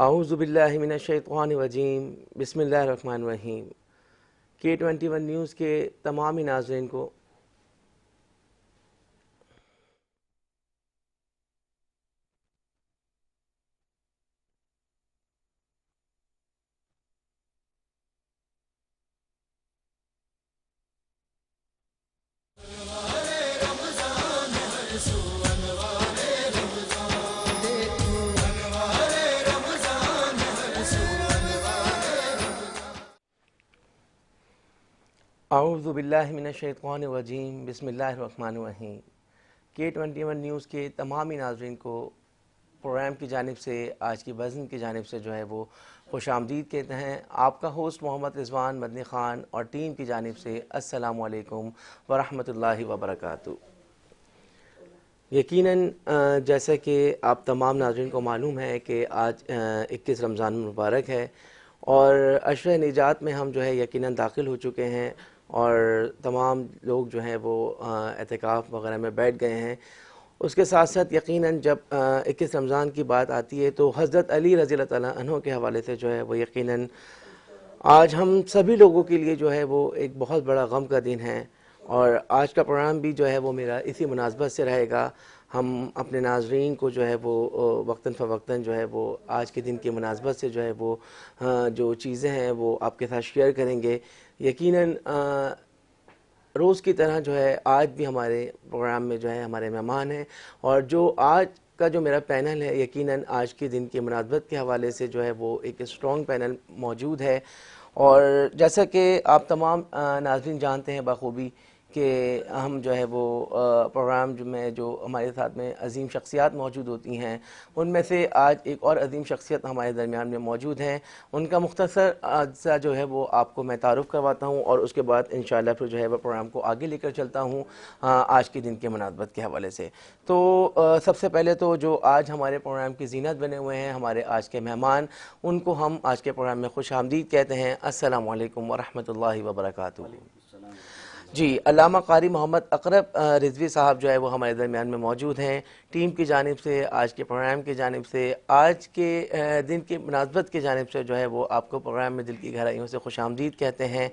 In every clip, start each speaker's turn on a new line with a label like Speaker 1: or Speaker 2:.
Speaker 1: औज़ु बिल्लाहि मिनश्शैतानिर्रजीम बिस्मिल्लाहिर्रहमानिर्रहीम। K21 news के तमाम नाज़रीन को औज़ु बिल्लाहि मिनश्शैतानिर्रजीम बिस्मिल्लाहिर्रहमानिर्रहीम। K21 न्यूज़ के तमाम नाज़रीन को प्रोग्राम की जानिब से, आज की वज़न की जानिब से जो है वो खुशामदीद कहते हैं। आपका होस्ट मोहम्मद रिज़वान मदनी ख़ान और टीम की जानिब से अस्सलामु अलैकुम व रहमतुल्लाहि व बरकातुहू। यकीनन जैसा कि आप तमाम नाज़रीन को मालूम है कि आज 21 रमज़ान मुबारक है और अशर निजात में हम जो है यकीनन दाखिल हो चुके हैं और तमाम लोग जो हैं वो एतिकाफ़ वग़ैरह में बैठ गए हैं। उसके साथ साथ यकीनन जब 21 रमज़ान की बात आती है तो हज़रत अली रज़ी अल्लाह तआला अन्हु के हवाले से जो है वो यकीनन आज हम सभी लोगों के लिए जो है वो एक बहुत बड़ा गम का दिन है। और आज का प्रोग्राम भी जो है वो मेरा इसी मुनासबत से रहेगा। हम अपने नाज़रीन को जो है वो वक्तन फ़वक्तन जो है वो आज के दिन की मुनासबत से जो है वो जो चीज़ें हैं वो आपके साथ शेयर करेंगे। यकीनन रोज़ की तरह जो है आज भी हमारे प्रोग्राम में जो है हमारे मेहमान हैं और जो आज का जो मेरा पैनल है यकीनन आज के दिन की मुनासबत के हवाले से जो है वो एक स्ट्रॉन्ग पैनल मौजूद है। और जैसा कि आप तमाम नाज़रीन जानते हैं बखूबी कि हम जो है वो प्रोग्राम में जो हमारे साथ में अजीम शख्सियात मौजूद होती हैं उनमें से आज एक और अजीम शख्सियत हमारे दरमियान में मौजूद हैं। उनका मुख्तसर सा जो है वो आपको मैं तारुफ़ करवाता हूँ और उसके बाद इंशाअल्लाह फिर जो है वो प्रोग्राम को आगे लेकर चलता हूँ आज के दिन के मुनासबत के हवाले से। तो सबसे पहले तो जो आज हमारे प्रोग्राम की ज़ीनत बने हुए हैं हमारे आज के मेहमान, उनको हम आज के प्रोग्राम में खुशामदीद कहते हैं। अस्सलामु अलैकुम व रहमतुल्लाहि व बरकातुहू। जी, अल्लामा क़ारी मोहम्मद अक़रब रिज़वी साहब जो है वो हमारे दरमियान में मौजूद हैं। टीम की जानिब से, आज के प्रोग्राम की जानिब से, आज के दिन की मुनासबत की जानिब से जो है वो आपको प्रोग्राम में दिल की गहराइयों से खुशामदीद कहते हैं।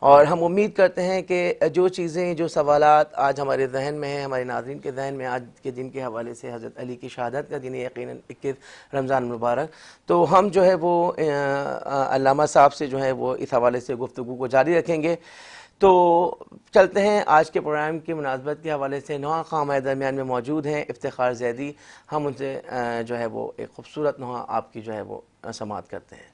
Speaker 1: और हम उम्मीद करते हैं कि जो चीज़ें, जो सवालात आज हमारे जहन में हैं, हमारे नाज़रीन के जहन में आज के दिन के हवाले से, हज़रत अली की शहादत का दिन है यकीनन 21 रमज़ान मुबारक, तो हम जो है वो अल्लामा साहब से जो है वो इस हवाले से गुफ्तगू को जारी रखेंगे। तो चलते हैं आज के प्रोग्राम की मुनासबत के हवाले से। नोहा खां हमारे दरमियान में मौजूद हैं, इफ्तिखार जैदी। हम उनसे जो है वो एक खूबसूरत नोहा आपकी जो है वो समाअत करते हैं।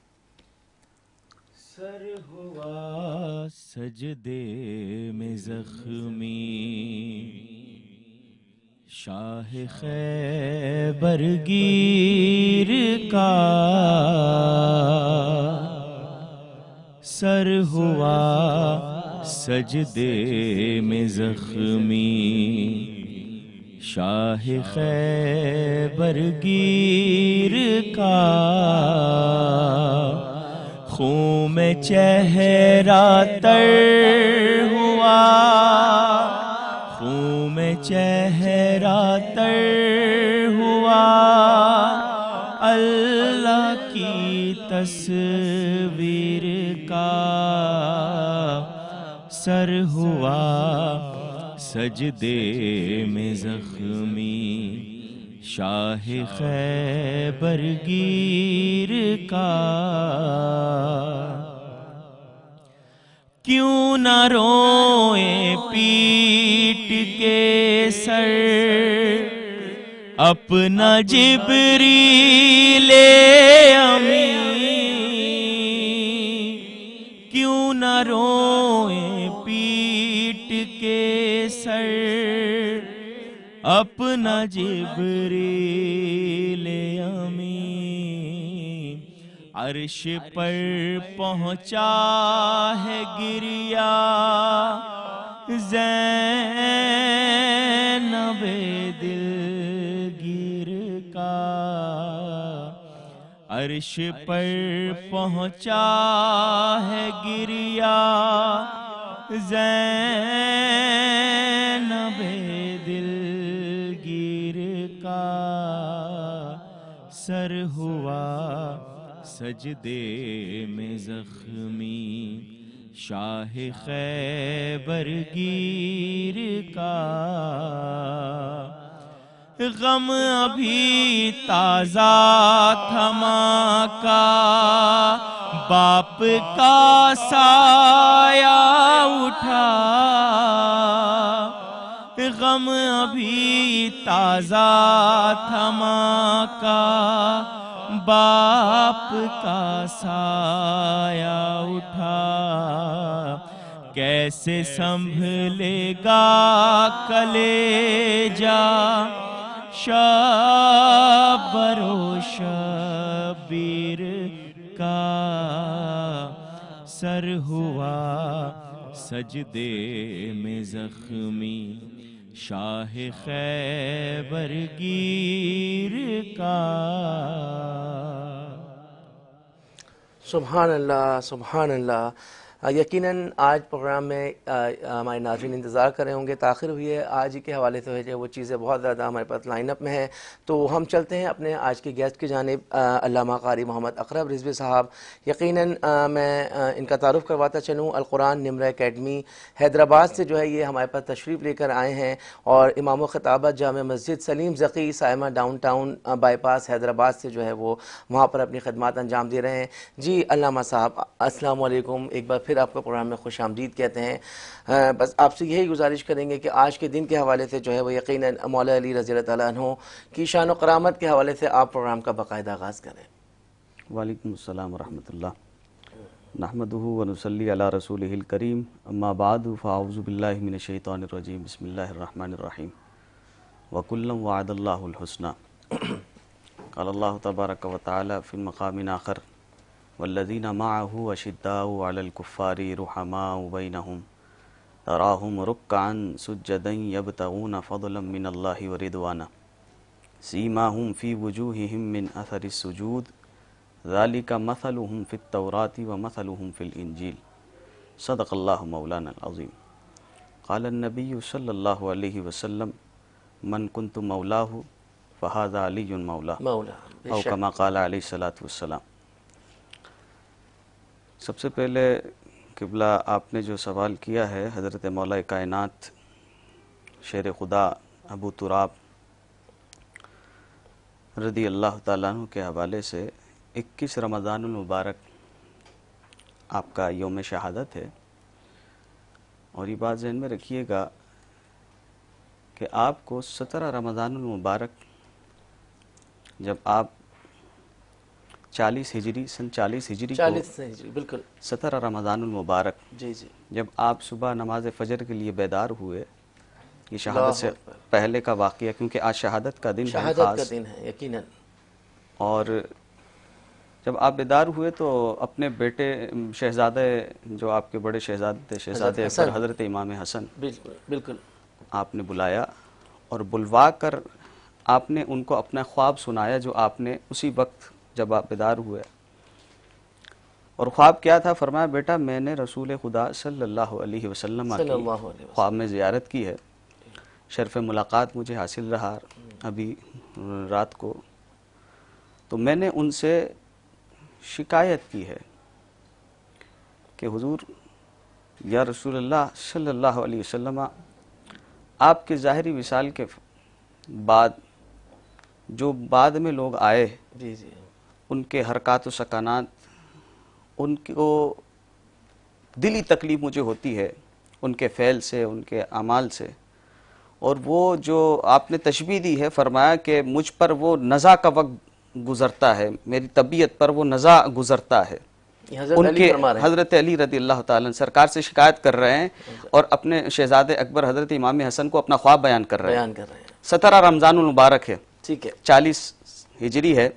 Speaker 2: सर हुआ सजदे में ज़ख्मी शाह खैबर गिर का, सर हुआ सजदे में ज़ख्मी शाह खैबर गिर का, खून में चेहरा तर हुआ, खून में चेहरा तर हुआ, अल्लाह की तस्वीर का, सर हुआ सजदे में ज़ख्मी शाह खैबर गिर का। क्यों न रोए पीट के सर अपना जिब्रीले अमी, क्यों न रोए पीट के सर अपना जिब्रीले अमी, अर्श पर पहुँचा है गिरिया ज़ैनबे दिलगिर का, अर्श पर पहुँचा है गिरिया ज़ैनबे दिलगिर का, सर हुआ सजदे में जख्मी शाह खैबर गिर का गम अभी ताजा थमा का बाप का साया उठा गम अभी ताजा थमा का बाप का साया उठा कैसे संभलेगा कलेजा शबरो शबीर का सर हुआ सजदे में जख्मी शाह खैबर गिर का।
Speaker 1: सुभान अल्लाह, सुभान अल्लाह। यकीनन आज प्रोग्राम में हमारे नाज़रीन इंतज़ार कर रहे होंगे, ताख़िर हुई है आज के हवाले से जो वो चीज़ें बहुत ज़्यादा हमारे पास लाइनअप में है। तो हम चलते हैं अपने आज के गेस्ट की जानिब, अल्लामा क़ारी मोहम्मद अक़रब रिज़वी साहब। यकीनन मैं इनका तारुफ़ करवाता चलूँ, अल कुरान निम्र एकेडमी हैदराबाद से जो है ये हमारे पास तशरीफ़ लेकर आए हैं और इमाम ख़िताबत जामे मस्जिद सलीम ज़की साइमा डाउनटाउन बाईपास हैदराबाद से जो है वो वहाँ पर अपनी खिदमत अंजाम दे रहे हैं। जी अल्लामा साहब अस्सलाम वालेकुम, एक बार फिर आपको प्रोग्राम में खुश आमदीद कहते हैं। बस आपसे यही गुजारिश करेंगे कि आज के दिन के हवाले से जो है वो यकीनन मौला अली रज़ी अल्लाह तआला अन्हु की शान व करामत के हवाले से आप प्रोग्राम का बाकायदा आगाज़ करें।
Speaker 3: वालेकुम अस्सलाम व रहमतुल्लाह, नहमदुहु व नुसल्ली अला रसूलिहिल करीम, अम्मा बादु फ़अऊज़ु बिल्लाहि मिनश शैतानिर रजीम, बिस्मिल्लाहिर रहमानिर रहीम, व कुल्लम वअदल्लाहुल हुस्ना। क़ाल अल्लाहु तबारक व तआला फ़िल मक़ामिन आख़र वल्लज़ीना मअहु अशिद्दाउ अलल कुफ़्फ़ारि रुहमाउ बैनहुम तराहुम रुक्कअन सुज्जदन यब्तगून फ़ज़लन मिनल्लाहि व रिदवाना सीमाहुम फ़ी वुजूहिहिम मिन अथरिस सुजूद ज़ालिका मसलुहुम फ़ित तौराति व मसलुहुम फ़िल इंजील। सदक़ल्लाहु मौलाना अज़ीम। क़ाल नबी सल्लल्लाहु अलैहि वसल्लम मन कुन्तु मौलाहु फ़हाज़ा अलीयुन मौला औ कमा क़ाल अलैहि सलातु वस्सलाम। सबसे पहले किबला आपने जो सवाल किया है हज़रत मौला कायनात शेर खुदा अबू तुराब रदी अल्लाह ताला अन्हु के हवाले से 21 रमज़ानुल मुबारक आपका यौम शहादत है। और ये बात ज़हन में रखिएगा कि आपको 17 रमज़ानुल मुबारक जब आप 40 हिजरी सन 40 हिजरी को
Speaker 1: बिल्कुल
Speaker 3: 17 रमज़ानुल मुबारक
Speaker 1: जी जी
Speaker 3: जब आप सुबह नमाज फ़जर के लिए बेदार हुए, ये शहादत से पहले का वाक़या, क्योंकि आज शहादत का दिन है,
Speaker 1: शहादत का दिन है यकीनन।
Speaker 3: और जब आप बेदार हुए तो अपने बेटे शहज़ादे जो आपके बड़े शहज़ादे थे, शहज़ादे अकबर हज़रत इमाम हसन,
Speaker 1: बिल्कुल
Speaker 3: आपने बुलाया और बुलवा कर आपने उनको अपना ख्वाब सुनाया जो आपने उसी वक्त जब आप बेदार हुए। और ख्वाब क्या था? फरमाया बेटा मैंने रसूल खुदा सल्लल्लाहु अलैहि वसल्लम की ख्वाब में ज़ियारत की है, शर्फ़ मुलाकात मुझे हासिल रहा अभी रात को, तो मैंने उनसे शिकायत की है कि हुजूर या रसूलल्लाह सल्लल्लाहु अलैहि वसल्लम आपके ज़ाहिरी विसाल के बाद जो बाद में लोग आए
Speaker 1: जी जी
Speaker 3: उनके हरकात व सकानात, उनको दिली तकलीफ़ मुझे होती है उनके फ़ैल से, उनके अमाल से। और वो जो आपने तशबीह दी है, फरमाया कि मुझ पर वो नज़ा का वक्त गुज़रता है, मेरी तबीयत पर वो नज़ा गुज़रता है। उनके हज़रत अली रज़ी अल्लाह ताला सरकार से शिकायत कर रहे हैं और अपने शहज़ादे अकबर हज़रत इमाम हसन को अपना ख्वाब बयान कर रहे हैं। 17 रमज़ानुल मुबारक है, ठीक है, 40 हिजरी है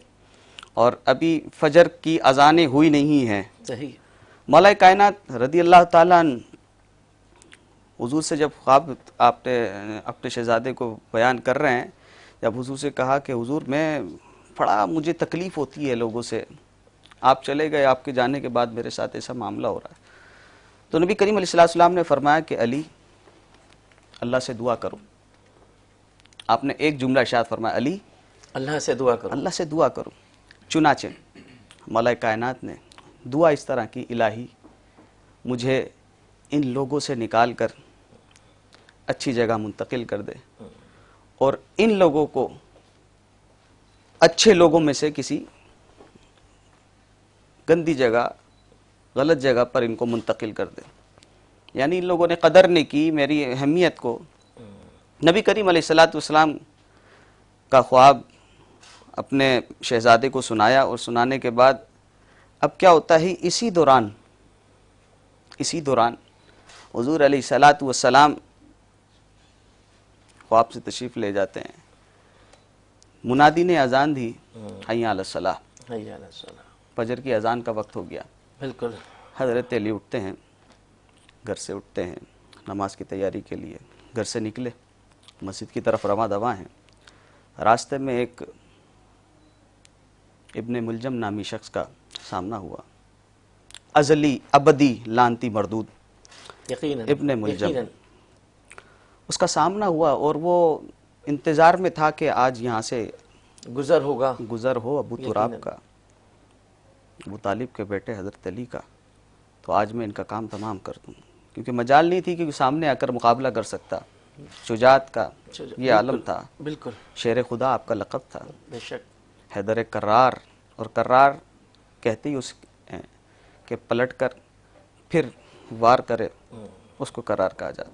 Speaker 3: और अभी फजर की अजानें हुई नहीं हैं।
Speaker 1: सही।
Speaker 3: मौला कायनात रज़ी अल्लाह ताला हुजूर से जब ख्वाब आपने अपने शहज़ादे को बयान कर रहे हैं, जब हुजूर से कहा कि हुजूर मैं बड़ा मुझे तकलीफ़ होती है लोगों से, आप चले गए, आपके जाने के बाद मेरे साथ ऐसा मामला हो रहा है, तो नबी करीम अलैहिस्सलाम ने फरमाया कि अली अल्लाह से दुआ करो। आपने एक जुमला इरशाद फरमाया, अली
Speaker 1: अल्लाह से दुआ करो,
Speaker 3: अल्लाह से दुआ करो। चुनाचे मौला कायनात ने दुआ इस तरह की, इलाही मुझे इन लोगों से निकाल कर अच्छी जगह मुंतकिल कर दे और इन लोगों को अच्छे लोगों में से किसी गंदी जगह, गलत जगह पर इनको मुंतकिल कर दे। यानी इन लोगों ने कदर नहीं की मेरी अहमियत को। नबी करीम अलैहिस्सलाम का ख्वाब अपने शहजादे को सुनाया और सुनाने के बाद अब क्या होता है, इसी दौरान हुजूर अलैहिस्सलाम ख्वाब से तशरीफ़ ले जाते हैं। मुनादी ने अजान दी, हय्या अला सलाह, फजर की अजान का वक्त हो गया।
Speaker 1: बिल्कुल।
Speaker 3: हज़रत अली उठते हैं, घर से उठते हैं नमाज की तैयारी के लिए, घर से निकले, मस्जिद की तरफ रवां दवा हैं। रास्ते में एक इब्ने मुलजम नामी शख्स का सामना हुआ, अजली अबदी लानती मरदूद
Speaker 1: यकीनन
Speaker 3: इब्ने मुलजम, उसका सामना हुआ और वो इंतज़ार में था कि आज यहाँ से
Speaker 1: गुजर
Speaker 3: हो अबू तुराब का, अबू तालिब के बेटे हज़रत अली का, तो आज मैं इनका काम तमाम कर दूँ। क्योंकि मजाल नहीं थी कि सामने आकर मुकाबला कर सकता। शुजात का ये आलम था।
Speaker 1: बिल्कुल।
Speaker 3: शेर खुदा आपका लक़ब था,
Speaker 1: बेशक।
Speaker 3: हैदर कर्रार, और कर्रार कहते ही उस के पलट कर फिर वार करे उसको कर्रार कहा जाता।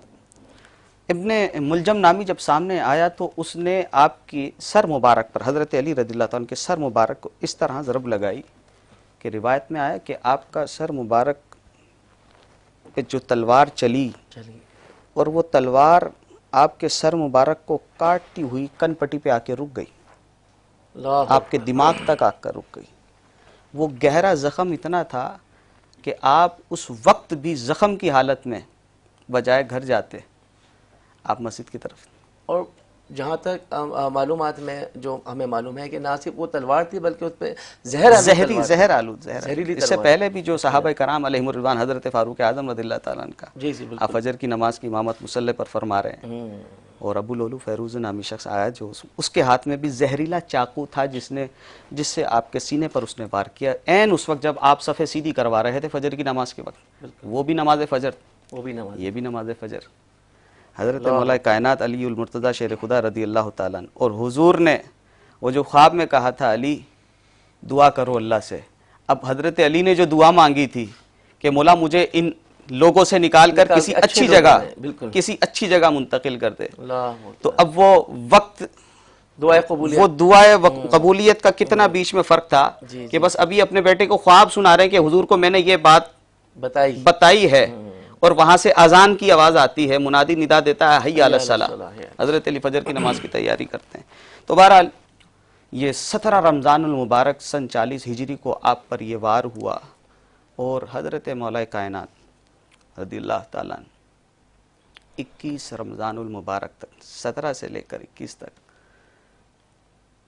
Speaker 3: इब्ने मुलजम नामी जब सामने आया तो उसने आपकी सर मुबारक पर, हज़रत अली रज़ियल्लाहु अन्हु के सर मुबारक को इस तरह ज़रब लगाई कि रिवायत में आया कि आपका सर मुबारक पे जो तलवार चली और वो तलवार आपके सर मुबारक को काटती हुई कनपट्टी पे आके रुक गई, आपके दिमाग तक आकर रुक गई। वो गहरा ज़ख्म इतना था कि आप उस वक्त भी ज़ख्म की हालत में बजाय घर जाते आप मस्जिद की तरफ।
Speaker 1: और जहाँ तक मालूमात में जो हमें मालूम है कि ना सिर्फ वो तलवार थी बल्कि उस पर
Speaker 3: जहर आलूद। इससे पहले भी जो सहाबा कराम अलैहिम रिज़वान, हज़रत फ़ारूक आज़म रज़ियल्लाहु ताला अन्हु का, आप फजर की नमाज की इमामत मुसल्ले पर फरमा रहे हैं और अबू लोलू फैरूज़ नामी शख्स आया जो उसके हाथ में भी जहरीला चाकू था जिससे आपके सीने पर उसने वार किया। ऐन उस वक्त जब आप सफ़े सीधी करवा रहे थे फजर की नमाज के वक्त, वो भी नमाज फजर, ये भी नमाज फजर। हज़रत मौला कायनात अली उल मुर्तज़ा शेर खुदा रज़ियल्लाहु ताला अन्हु, और हुजूर ने वो जो ख्वाब में कहा था अली दुआ करो अल्लाह से, अब हज़रत अली ने जो दुआ मांगी थी कि मौला मुझे इन लोगों से निकाल कर किसी अच्छी जगह मुंतकिल कर दे, तो अब वो वक्त दुआए कबूलियत का कितना बीच में फ़र्क था कि बस अभी अपने बेटे को ख्वाब सुना रहे हैं कि हुजूर को मैंने ये बात बताई है और वहां से अजान की आवाज आती है, मुनादी निदा देता है हय्या अला सलाह, हजरत अली फजर की नमाज की तैयारी करते हैं। तो बहरहाल ये 17 रमज़ानुल मुबारक सन 40 हिजरी को आप पर ये वार हुआ और हजरत मौला कायनात रज़ियल्लाहु ताला 21 रमज़ानुल मुबारक तक, 17 से लेकर 21 तक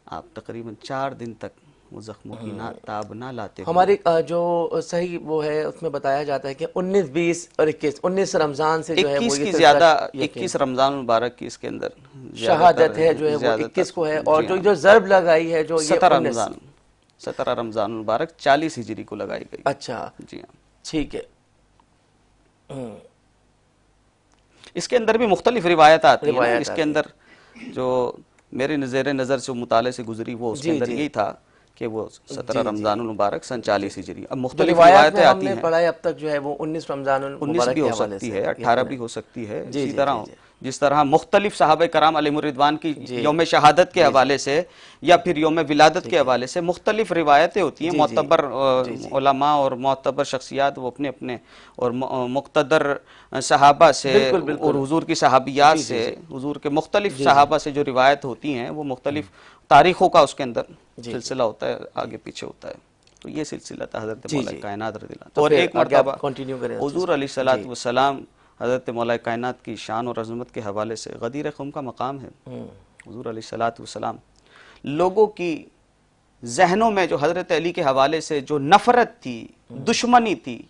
Speaker 3: आप तकरीबन 4 दिन तक वो जख्मों की ताब ना लाते।
Speaker 1: हमारी जो सही वो है उसमें बताया जाता है कि 19, 20 और 21, 19 रमजान से जो है वो
Speaker 3: की ज्यादा 21 रमजान मुबारक की इसके अंदर
Speaker 1: शहादत है जो है वो 21 को है, और जो ज़र्ब लगाई है जो
Speaker 3: 17 रमजान मुबारक 40 हिजरी को लगाई गई।
Speaker 1: अच्छा
Speaker 3: जी हाँ,
Speaker 1: ठीक है।
Speaker 3: इसके अंदर भी मुख्तलिफ रिवायत आती है। इसके अंदर जो मेरे नज़र से मुताले से गुजरी वो उसके अंदर यही था कि वो 17 रमज़ानुल मुबारक सन 40 हिजरी। अब मुख्तलिफ रिवायतें आती हैं,
Speaker 1: पढ़ा है अब तक जो है वो 19 रमज़ानुल मुबारक
Speaker 3: भी हो सकती है, 18 भी हो सकती है। इसी तरह जिस तरह मुख्तलिफ सहाबा कराम अलैहिमुर रिज़वान की यौम शहादत के हवाले से या फिर यौम विलादत के हवाले से मुख्तलिफ रिवायतें होती हैं। मोतबर उलमा और मोतबर शख्सियात वो अपने अपने और मुक़्तदर सहाबा से और हुजूर की सहाबियात से, हुजूर के मुख्तलिफ सहाबा से जो रिवायत होती हैं वो मुख्तलिफ तारीखों का उसके अंदर सिलसिला होता है, आगे पीछे होता है। तो ये सिलसिला था हज़रत मौला कायनात रज़ियल्लाहु। और एक मरतबा हुजूर अलैहिस्सलातु वस्सलाम हज़रत मौला कायनात की शान और अज़मत के हवाले से गदीर ख़ुम का मकाम है। हुजूर अलैहिस्सलातु वस्सलाम लोगों की जहनों में जो हज़रत अली के हवाले से जो नफ़रत थी, दुश्मनी थी,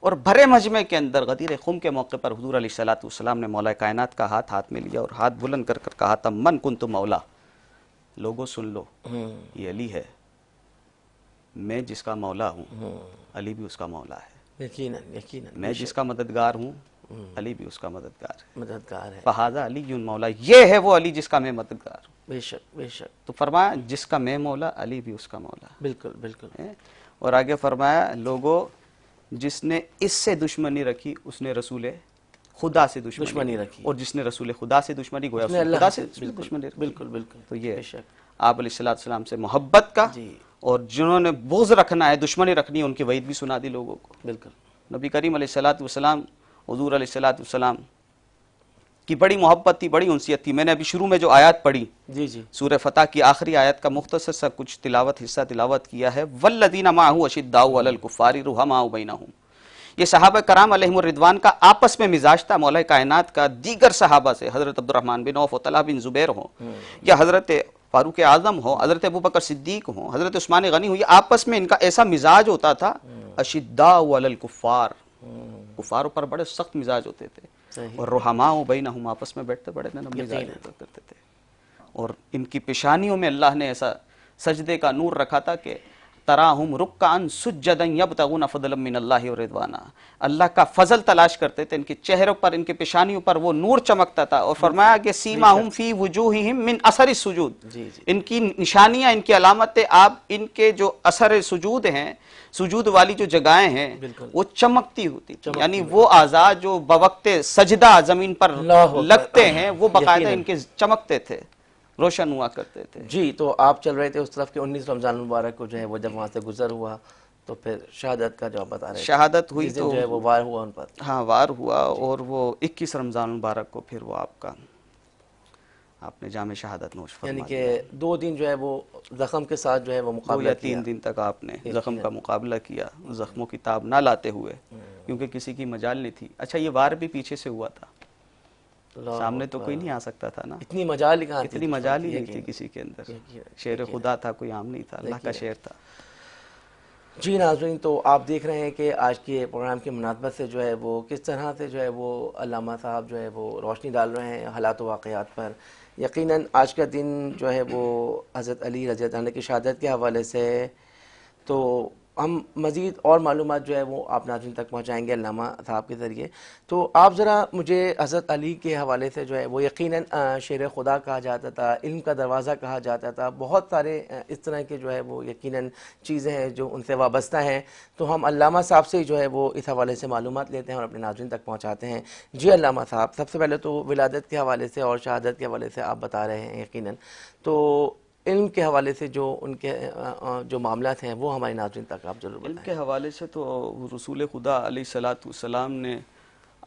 Speaker 3: और भरे मजमे के अंदर गदीर ख़ुम के मौके पर हुजूर अलैहिस्सलातु वस्सलाम ने मौला कायनात का हाथ में लिया और हाथ बुलंद कर कहा था, मन कुन्तु मौला, लोगों सुन लो, ये अली है। मैं जिसका मौला हूँ अली भी उसका मौला है,
Speaker 1: यकीनन यकीनन।
Speaker 3: मैं जिसका मददगार हूँ अली भी उसका मददगार है,
Speaker 1: मददगार है।
Speaker 3: फहाजा अली जुन मौला, ये है वो अली जिसका मैं मददगार हूँ।
Speaker 1: बेशक बेशक।
Speaker 3: तो फरमाया जिसका मैं मौला अली भी उसका मौला
Speaker 1: बिल्कुल बिल्कुल।
Speaker 3: है। और आगे फरमाया लोगों जिसने इससे दुश्मनी रखी उसने रसूल खुदा से दुश्मनी रखी, और जिसने रसूल खुदा से दुश्मनी गोया उसने खुदा से दुश्मनी रखी।
Speaker 1: बिल्कुल बिल्कुल।
Speaker 3: तो ये
Speaker 1: बेशक
Speaker 3: आप अलैहिस्सलाम से मोहब्बत का
Speaker 1: जी।
Speaker 3: और जिन्होंने बुग़्ज़ रखना है, दुश्मनी रखनी है, उनकी वईद भी सुना दी लोगों को।
Speaker 1: बिल्कुल।
Speaker 3: नबी करीम अलैहिस्सलाम हुज़ूर अलैहिस्सलाम की बड़ी मोहब्बत थी, बड़ी उनसियत थी। मैंने अभी शुरू में जो आयत पढ़ी
Speaker 1: जी जी,
Speaker 3: सूरह फतह की आखिरी आयत का मुख्तसर सा कुछ तिलावत हिस्सा तिलावत किया है। वल्लदीना माहू अशिद्दाउ अलल कुफ़ारि रुहमाउ बैनहुम, ये सहाबा कराम अलैहिमुर रिदवान का आपस में मिजाज था। मौला कायनात का दीगर सहाबा से, हजरत अब्दुर्रहमान बिन औफ, तलहा बिन जुबैर हो, या हजरत फारूक आजम हो, हजरत अबू बकर सिद्दीक हो, हजरत उस्मान गनी हो, ये आपस में इनका ऐसा मिजाज होता था, अशिद्दाउ अलल कुफ़ार, कुफारों पर बड़े सख्त मिजाज होते थे, और रुहमाउ बैनहुम, आपस में बैठते बड़े नरम मिजाज करते थे। और इनकी पेशानियों में अल्लाह ने ऐसा सजदे का नूर रखा था कि तराहुम रुक्कान सुज्जदन यब्तगून फदलन मिनल्लाहि व रिदवाना, अल्लाह का फजल तलाश करते थे। इनके चेहरों पर, इनके पेशानियों पर वो नूर चमकता था। और फरमाया कि सीमाहुम फी वुजूहिहिम मिन असर सुजूद, इनकी निशानियां, इनकी अलामतें, आप इनके जो असर सुजूद हैं, सुजूद वाली जो जगहें हैं, वो चमकती होती थी। यानी वो आज़ाद जो बवक्ते सजदा जमीन पर लगते हैं, वो बाकायदा इनके चमकते थे, रोशन हुआ करते थे।
Speaker 1: जी। तो आप चल रहे थे उस तरफ के 19 रमजान मुबारक को जो है वो जब वहाँ से गुजर हुआ तो फिर शहादत का जो बता रहे थे,
Speaker 3: शहादत हुई तो
Speaker 1: जो है वो वार हुआ उन पर।
Speaker 3: हाँ, वार हुआ, और वो 21 रमजान मुबारक को फिर वो आपने जामे शहादत नोश फरमाया।
Speaker 1: यानी कि 2 दिन जो है वो जख्म के साथ जो है वो मुकाबला किया,
Speaker 3: 3 दिन तक आपने जख्म का मुकाबला किया, जख्मों की ताब ना लाते हुए, क्योंकि किसी की मजाल नहीं थी। अच्छा, ये वार भी पीछे से हुआ था, सामने तो कोई नहीं आ सकता था ना,
Speaker 1: इतनी मजाल ही
Speaker 3: इतनी मजाल ही नहीं थी किसी के अंदर। शेर खुदा था, कोई आम नहीं था, अल्लाह का शेर था।
Speaker 1: जी नाज़रीन, तो आप देख रहे हैं कि आज के प्रोग्राम की मुनासबत से जो है वो किस तरह से जो है वो अल्लामा साहब जो है वो रोशनी डाल रहे हैं हालात व वाक़यात पर। यकीनन आज का दिन जो है वो हज़रत अली रज़ी अल्लाह अन्हु की शहादत के हवाले से, तो हम मज़ीद और मालूमात जो है वो आप नाज़रीन तक पहुँचाएँगे अल्लामा साहब के ज़रिए। तो आप ज़रा मुझे हज़रत अली के हवाले से जो है वो यकीनन शेर खुदा कहा जाता था, इल्म का दरवाज़ा कहा जाता था, बहुत सारे इस तरह के जो है वो यकीनन चीज़ें हैं जो उनसे वाबस्ता हैं। तो हम अल्लामा साहब से जो है वो इस हवाले से मालूमात लेते हैं और अपने नाज़रीन तक पहुँचाते हैं। जी अल्लामा साहब, सबसे पहले तो विलादत के हवाले से और शहादत के हवाले से आप बता रहे हैं, यकीनन तो इल्म के हवाले से जो उनके जो मामलात हैं वो हमारे नाज़रीन तक आप जरूर बताएं।
Speaker 3: इल्म के हवाले से तो रसूल खुदा अलैहिस्सलाम ने,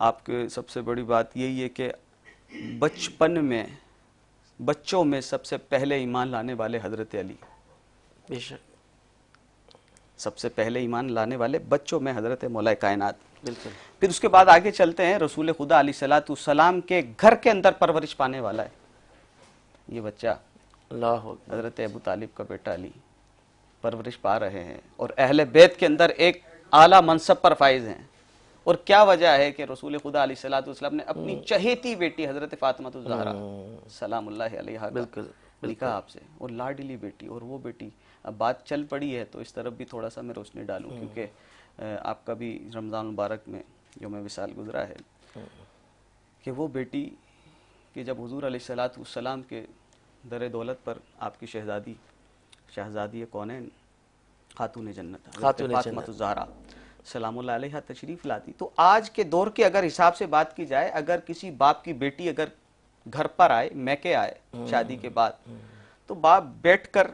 Speaker 3: आपके सबसे बड़ी बात यही है कि बचपन में, बच्चों में सबसे पहले ईमान लाने वाले हज़रत अली,
Speaker 1: बेशक
Speaker 3: सबसे पहले ईमान लाने वाले बच्चों में हज़रत मौला कायनात।
Speaker 1: बिल्कुल।
Speaker 3: फिर उसके बाद आगे चलते हैं, रसूल खुदा अलैहिस्सलाम के घर के अंदर परवरिश पाने वाला है ये बच्चा, हज़रत अबू तालिब का बेटा अली, परवरिश पा रहे हैं और अहले बैत के अंदर एक आला मनसब पर फाइज हैं। और क्या वजह है कि रसूल खुदा अलैहिस्सलाम ने अपनी चहेती बेटी हज़रत फातिमा ज़हरा सलामुल्लाहि अलैहा
Speaker 1: बिल्कुल
Speaker 3: लिखा आपसे, और लाडली बेटी, और वो बेटी, अब बात चल पड़ी है तो इस तरफ भी थोड़ा सा मैं रोशनी डालूं, क्योंकि आपका भी रमज़ान मुबारक में जो मैं विसाल गुजरा है कि वो बेटी कि जब हुज़ूर अलैहिस्सलाम के दर दौलत पर आपकी शहज़ादी कौनैन खातून जन्नत फातिमा ज़हरा सलामुल्लाह अलैहा तशरीफ़ लाती, तो आज के दौर के अगर हिसाब से बात की जाए, अगर किसी बाप की बेटी अगर घर पर आए, मैके आए शादी के बाद, तो बाप बैठकर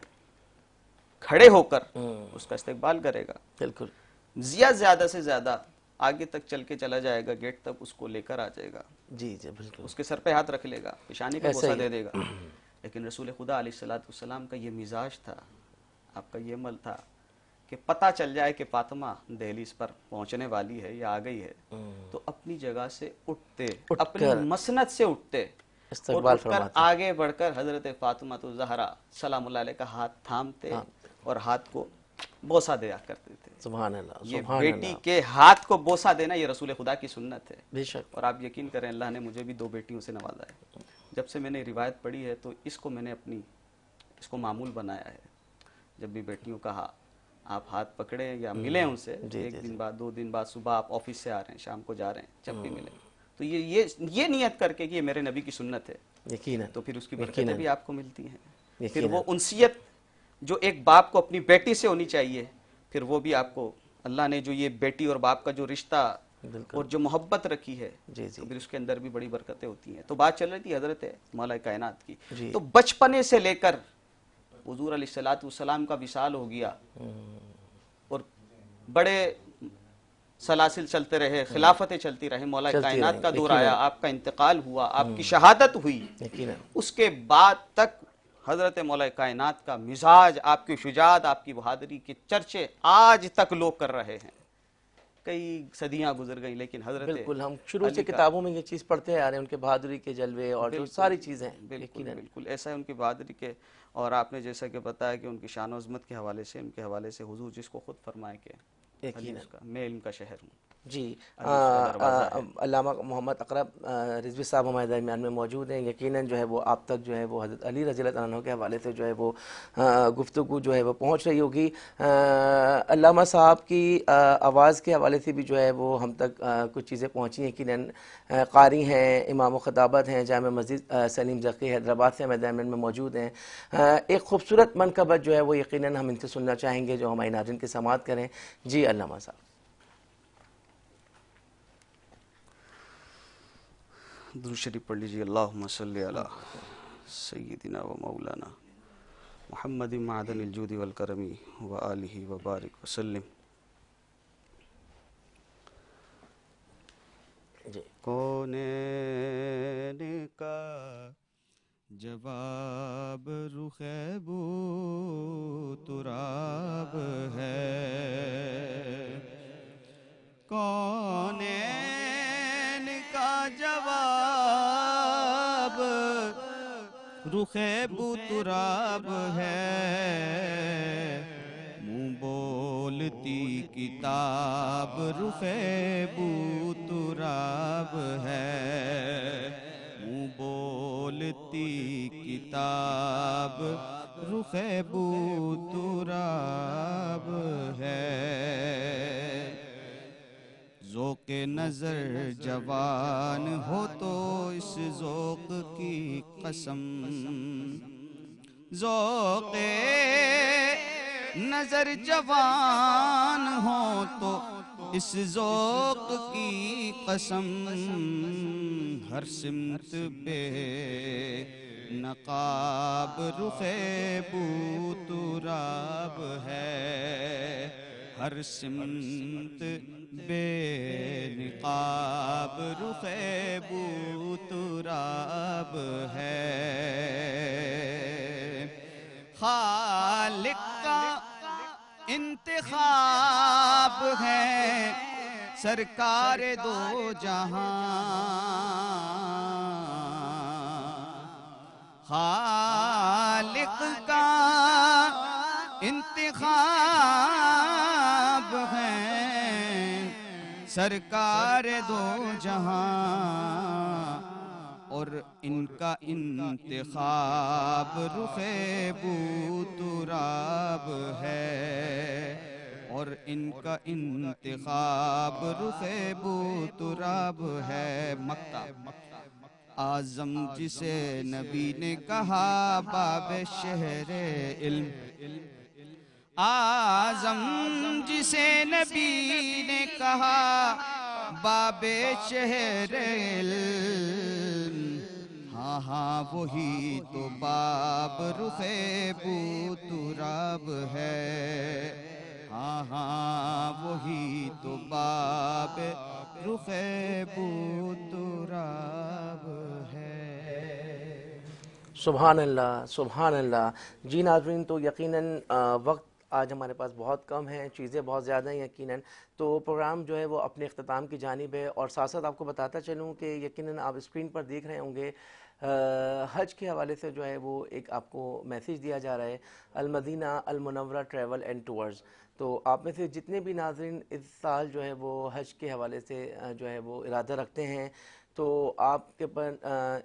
Speaker 3: खड़े होकर उसका इस्तकबाल करेगा।
Speaker 1: बिल्कुल।
Speaker 3: ज्यादा से ज्यादा आगे तक चल के चला जाएगा, गेट तक उसको लेकर आ जाएगा,
Speaker 1: जी जी बिल्कुल,
Speaker 3: उसके सर पे हाथ रख लेगा, पेशानी पे बोसा दे देगा। लेकिन रसूल खुदा अलैहिस्सलाम का ये मिजाज था, आपका ये अमल था कि पता चल जाए कि फातिमा दहलीज पर पहुंचने वाली है या आ गई है, तो अपनी जगह से उठते, अपनी मसनद से उठते और उठकर आगे बढ़कर हजरत फातिमा तो ज़हरा सलामुल्लाह अलैहा का हाथ थामते और हाथ को बोसा दिया करते थे।
Speaker 1: सुभान अल्लाह।
Speaker 3: ये बेटी के हाथ को बोसा देना ये रसूल खुदा की सुन्नत है।
Speaker 1: बेशक।
Speaker 3: और आप यकीन करें, अल्लाह ने मुझे भी 2 बेटियों से नवाजा है। जब से मैंने रिवायत पढ़ी है तो इसको मैंने इसको मामूल बनाया है। जब भी बेटियों का आप हाथ पकड़े या मिले उनसे,
Speaker 1: जी,
Speaker 3: एक
Speaker 1: जी,
Speaker 3: दिन बाद 2 दिन बाद, सुबह आप ऑफिस से आ रहे हैं, शाम को जा रहे हैं, जब भी मिले तो ये नियत करके कि ये मेरे नबी की सुन्नत है,
Speaker 1: यकीनन,
Speaker 3: तो फिर उसकी बरकतें
Speaker 1: यकीनन,
Speaker 3: भी आपको मिलती हैं। फिर
Speaker 1: यकीनन।
Speaker 3: वो उनसियत जो एक बाप को अपनी बेटी से होनी चाहिए, फिर वो भी आपको अल्लाह ने जो ये बेटी और बाप का जो रिश्ता
Speaker 1: बिल्कुल।
Speaker 3: और जो मोहब्बत रखी है,
Speaker 1: जी, जी।
Speaker 3: तो फिर उसके अंदर भी बड़ी बरकतें होती हैं। तो बात चल रही थी हजरत मौला कायनात की,
Speaker 1: जी।
Speaker 3: तो बचपने से लेकर हुजूर अलैहिस्सलाम का विसाल हो गया और बड़े सलासिल चलते रहे, खिलाफतें चलती रही, मौला
Speaker 1: चलती
Speaker 3: कायनात का
Speaker 1: रहेंगी,
Speaker 3: दौर आया,
Speaker 1: यकीनन,
Speaker 3: आपका इंतकाल हुआ, आपकी शहादत हुई।
Speaker 1: यकीनन।
Speaker 3: उसके बाद तक हजरत मौला कायनात का मिजाज, आपकी शुजात, आपकी बहादुरी के चर्चे आज तक लोग कर रहे हैं। कई सदियां गुजर गई, लेकिन हजरत
Speaker 1: बिल्कुल, हम शुरू से
Speaker 3: अली का,
Speaker 1: किताबों में ये चीज़ पढ़ते आ रहे हैं, उनके बहादुरी के जलवे और जो
Speaker 3: बिल्कुल
Speaker 1: सारी चीज़ें हैं,
Speaker 3: बिल्कुल
Speaker 1: यकीनन।
Speaker 3: बिल्कुल ऐसा है उनकी बहादुरी के। और आपने जैसा कि बताया कि उनकी शान अज़मत के हवाले से, उनके हवाले से हुजूर जिसको खुद फरमाए कि अली
Speaker 1: यकीनन।
Speaker 3: उसका, मैं इल्म का शहर हूँ,
Speaker 1: जी।
Speaker 3: अली उसका दरवाज़ा है।
Speaker 1: अल्लामा मोहम्मद अकरम रिजवी साहब हमारे दरमियान में मौजूद हैं। यकीनन जो है वो आप तक जो है वो हज़रत अली रज़ी अल्लाह अन्हु के हवाले से जो है वो गुफ्तगू जो है वो पहुँच रही होगी। अल्लामा साहब की आवाज़ के हवाले से भी जो है वो हम तक कुछ चीज़ें पहुँची हैं। यकीनन क़ारी हैं, इमाम ख़ताबत हैं, जामे मस्जिद सलीम ज़की हैदराबाद से हमारे दरमियान में मौजूद हैं। एक खूबसूरत मनक़बत जो है वो यकीनन हम इनसे सुनना चाहेंगे, जो हमारे नाज़रीन की समाअत करें। जी अल्लामा साहब।
Speaker 3: दुरूद शरीफ पढ़ लीजिए। अल्लाहुम्मा सल्ली अला सय्यिदिना व मौलाना मुहम्मदिन मअदनिल जूदि वल करमी व आलिहि व बारिक व सल्लिम। कौनैन का
Speaker 2: जवाब रुखैबू तुराब है, कौनैन का जवाब रुखैबू तुराब है, मुँह बोलती किताब रुखैबू तुराब है, मुँह बोलती किताब रुखैबू तुराब है। ज़ौक़े नज़र जवान हो तो इस ज़ौक़ की कसम, ज़ौक़े नज़र जवान हो तो इस ज़ौक़ की कसम, हर सिमत बे नक़ाब रुखैबू तुराब है, हर सिमत बेनिकाब रुखैबू तुराब है। खालिक का इंतिखाब है सरकार दो जहां, खालिक का इंतिखाब है सरकार दो जहां, और इनका इंतिखाब रुखैबू तुराब है, और इनका इंतिखाब रुखैबू तुराब है। मक्ता आज़म जिसे नबी ने कहा बाबे शहरे इल्म, आज़म जिसे नबी ने कहा बाबे शहरे इल्म, हाँ हाँ वही तो बाब रुखैबू तुराब है, हाँ हाँ वही तो बाब रुखैबू तुराब है।
Speaker 1: सुभान अल्लाह, सुभान अल्लाह। जी नाज़रीन, तो यकीनन वक्त आज हमारे पास बहुत कम है, चीज़ें बहुत ज़्यादा हैं यकीनन, तो प्रोग्राम जो है वो अपने अख्ताम की जानिब है। और साथ साथ आपको बताता चलूँ कि यकीनन आप स्क्रीन पर देख रहे होंगे हज के हवाले से जो है वो एक आपको मैसेज दिया जा रहा है, अल-मदीना अल-मुनव्वरा ट्रैवल एंड टूर्स। तो आप में से जितने भी नाज़रीन इस साल जो है वो हज के हवाले से जो है वो इरादा रखते हैं, तो आपके पर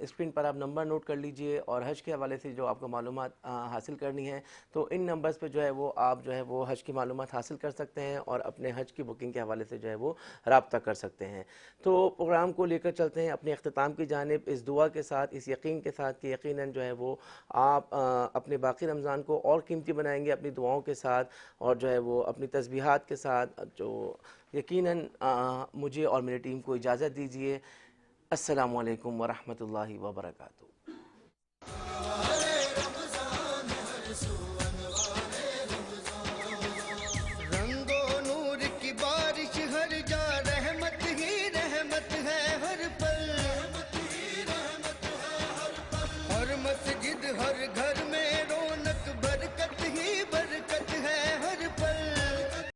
Speaker 1: स्क्रीन पर आप नंबर नोट कर लीजिए, और हज के हवाले से जो आपको मालूमात हासिल करनी है तो इन नंबर्स पे जो है वो आप जो है वो हज की मालूमात हासिल कर सकते हैं और अपने हज की बुकिंग के हवाले से जो है वो रब्ता कर सकते हैं। तो प्रोग्राम को लेकर चलते हैं अपने अख्ताम की जानिब, इस दुआ के साथ, इस यकीन के साथ कि यकीनन जो है वो आप अपने बाकी रमज़ान को और कीमती बनाएंगे अपनी दुआओं के साथ, और जो है वो अपनी तस्बीहात के साथ। जो यकीनन मुझे और मेरी टीम को इजाज़त दीजिए। अस्सलामु अलैकुम वरहमतुल्लाहि वबरकातुहू।